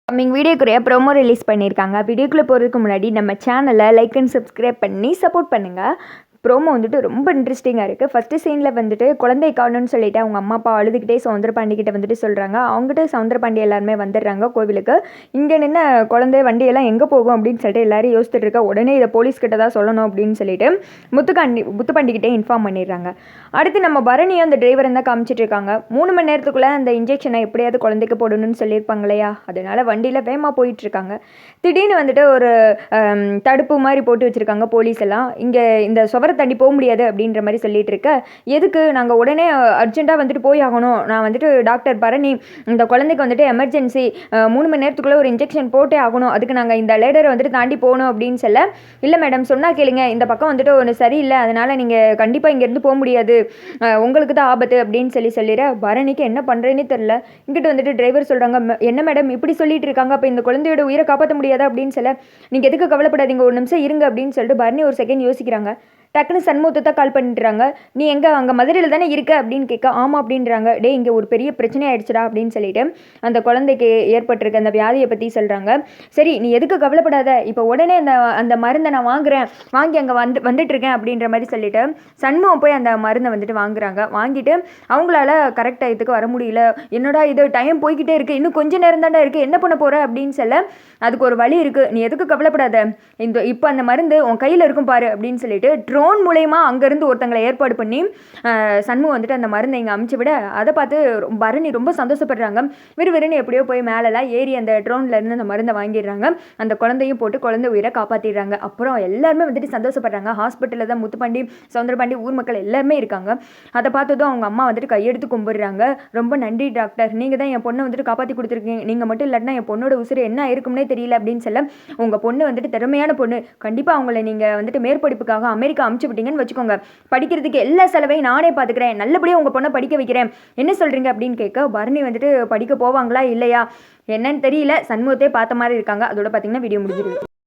Coming வீடியோக்குரிய promo release பண்ணியிருக்காங்க. வீடியோக்குள்ளே போகிறதுக்கு முன்னாடி நம்ம சேனலை லைக் அண்ட் சப்ஸ்கிரைப் பண்ணி சப்போர்ட் பண்ணுங்கள். ப்ரோமோ வந்துட்டு ரொம்ப இன்ட்ரெஸ்டிங்காக இருக்குது. ஃபஸ்ட்டு சீனில் வந்துட்டு குழந்தை காணும்னு சொல்லிட்டு அவங்க அம்மா அப்பா அழுதுகிட்டே சவுந்தரபாண்டிகிட்ட வந்துட்டு சொல்கிறாங்க. அவங்ககிட்ட சவுந்தரபாண்டி எல்லாருமே வந்துடுறாங்க கோவிலுக்கு. இங்கே நின்று குழந்தை வண்டியெல்லாம் எங்கே போகும் அப்படின்னு சொல்லிட்டு எல்லாரும் யோசிச்சுட்டு இருக்கா. உடனே இதை போலீஸ்கிட்ட தான் சொல்லணும் அப்படின்னு சொல்லிட்டு முத்துப்பாண்டிகிட்டே இன்ஃபார்ம் பண்ணிடுறாங்க. அடுத்து நம்ம பரணியும் அந்த டிரைவரை தான் காமிச்சிட்டு இருக்காங்க. 3 மணி நேரத்துக்குள்ளே அந்த இன்ஜெக்ஷனை எப்படியாவது குழந்தைக்கு போடணும்னு சொல்லியிருப்பாங்க இல்லையா. அதனால் வண்டியில் வேகமாக போயிட்டுருக்காங்க. திடீர்னு வந்துட்டு ஒரு தடுப்பு மாதிரி போட்டு வச்சுருக்காங்க போலீஸ் எல்லாம். இங்கே இந்த சுவரை தாண்டி போக முடியாது அப்படின்ற மாதிரி சொல்லிட்டு இருக்க. எதுக்கு, நாங்கள் உடனே அர்ஜென்ட்டாக வந்துட்டு போய் ஆகணும், நான் வந்துட்டு டாக்டர் பரணி, இந்த குழந்தைக்கு வந்துட்டு எமர்ஜென்சி 3 மணி நேரத்துக்குள்ளே ஒரு இன்ஜெக்ஷன் போட்டே ஆகணும், அதுக்கு நாங்கள் இந்த லேடரை வந்துட்டு தாண்டி போகணும் அப்படின்னு சொல்ல, இல்லை மேடம் சொன்னால் கேளுங்க, இந்த பக்கம் வந்துட்டு ஒன்று சரியில்லை, அதனால் நீங்கள் கண்டிப்பாக இங்கேருந்து போக முடியாது, உங்களுக்கு தான் ஆபத்து அப்படின்னு சொல்லிடுற. பரணிக்கு என்ன பண்ணுறேன்னே தெரில. இங்கிட்ட வந்துட்டு டிரைவர் சொல்கிறாங்க, என்ன மேடம் இப்படி சொல்லிட்டு இருக்காங்க, அப்போ இந்த குழந்தையோட உயிரை காப்பாற்ற முடியாதா அப்படின்னு சொல்ல, நீங்கள் எதுக்கு கவலைப்படாதீங்க, ஒரு நிமிஷம் இருங்க அப்படின்னு சொல்லிட்டு பரணி ஒரு செகண்ட் யோசிக்கிறாங்க. டக்குன்னு சண்முகத்தை கால் பண்ணிட்டுறாங்க. நீ எங்கே, அங்கே மதுரையில் தானே இருக்க அப்படின்னு கேட்க, ஆமாம் அப்படின்றாங்க. டே இங்கே ஒரு பெரிய பிரச்சனை ஆயிடுச்சுடா அப்படின்னு சொல்லிட்டு அந்த குழந்தைக்கு ஏற்பட்டிருக்க அந்த வியாதியை பற்றி சொல்கிறாங்க. சரி நீ எதுக்கு கவலைப்படாத, இப்போ உடனே அந்த மருந்தை நான் வாங்குறேன், வாங்கி அங்கே வந்துட்டுருக்கேன் அப்படின்ற மாதிரி சொல்லிட்டு சண்முகம் போய் அந்த மருந்தை வந்துட்டு வாங்குறாங்க. வாங்கிட்டு அவங்களால கரெக்ட் டயத்துக்கு வர முடியல, என்னடா இது டைம் போய்கிட்டே இருக்குது, இன்னும் கொஞ்சம் நேரம் தாண்டா இருக்குது, என்ன பண்ண போகிற அப்படின்னு சொல்ல, அதுக்கு ஒரு வழி இருக்குது, நீ எதுக்கு கவலைப்படாத, இப்போ அந்த மருந்து உன் கையில் இருக்கும் பாரு அப்படின்னு சொல்லிட்டு ட்ரோன் மூலயமா அங்கேருந்து ஒருத்தங்களை ஏற்பாடு பண்ணி சண்முகம் வந்துட்டு அந்த மருந்தை இங்கே அமுச்சு விட, அதை பார்த்து பரணி ரொம்ப சந்தோஷப்படுறாங்க. விறுவிறுன்னு எப்படியோ போய் மேலெல்லாம் ஏறி அந்த ட்ரோன்லேருந்து அந்த மருந்தை வாங்கிடுறாங்க. அந்த குழந்தையும் போட்டு குழந்தை உயிரை காப்பாற்றிடுறாங்க. அப்புறம் எல்லாருமே வந்துட்டு சந்தோஷப்படுறாங்க. ஹாஸ்பிட்டலில் தான் முத்துப்பாண்டி, சவுந்தரபாண்டி, ஊர் மக்கள் எல்லாருமே இருக்காங்க. அதை பார்த்ததும் அவங்க அம்மா வந்துட்டு கையெடுத்து கும்பிடுறாங்க. ரொம்ப நன்றி டாக்டர், நீங்கள் தான் என் பொண்ணை வந்துட்டு காப்பாற்றி கொடுத்துருக்கீங்க, நீங்கள் மட்டும் இல்லாட்டினா என் பொண்ணோட உசுறு என்ன இருக்கும்னே தெரியல அப்படின்னு சொல்ல, உங்கள் பொண்ணு வந்துட்டு திறமையான பொண்ணு, கண்டிப்பாக அவங்கள நீங்கள் வந்துட்டு மேற்படிப்புக்காக அமெரிக்கா அமுச்சு விட்டீங்கன்னு வச்சுக்கோங்க, படிக்கிறதுக்கு எல்லா செலவையும் நானே பார்த்துக்கிறேன், நல்லபடியாக உங்கள் பொண்ணை படிக்க வைக்கிறேன், என்ன சொல்கிறீங்க அப்படின்னு கேட்க, பரணி வந்துட்டு படிக்க போவாங்களா இல்லையா என்னன்னு தெரியல, சண்முகத்தை பார்த்த மாதிரி இருக்காங்க. அதோட பார்த்தீங்கன்னா வீடியோ முடிஞ்சிருக்கு.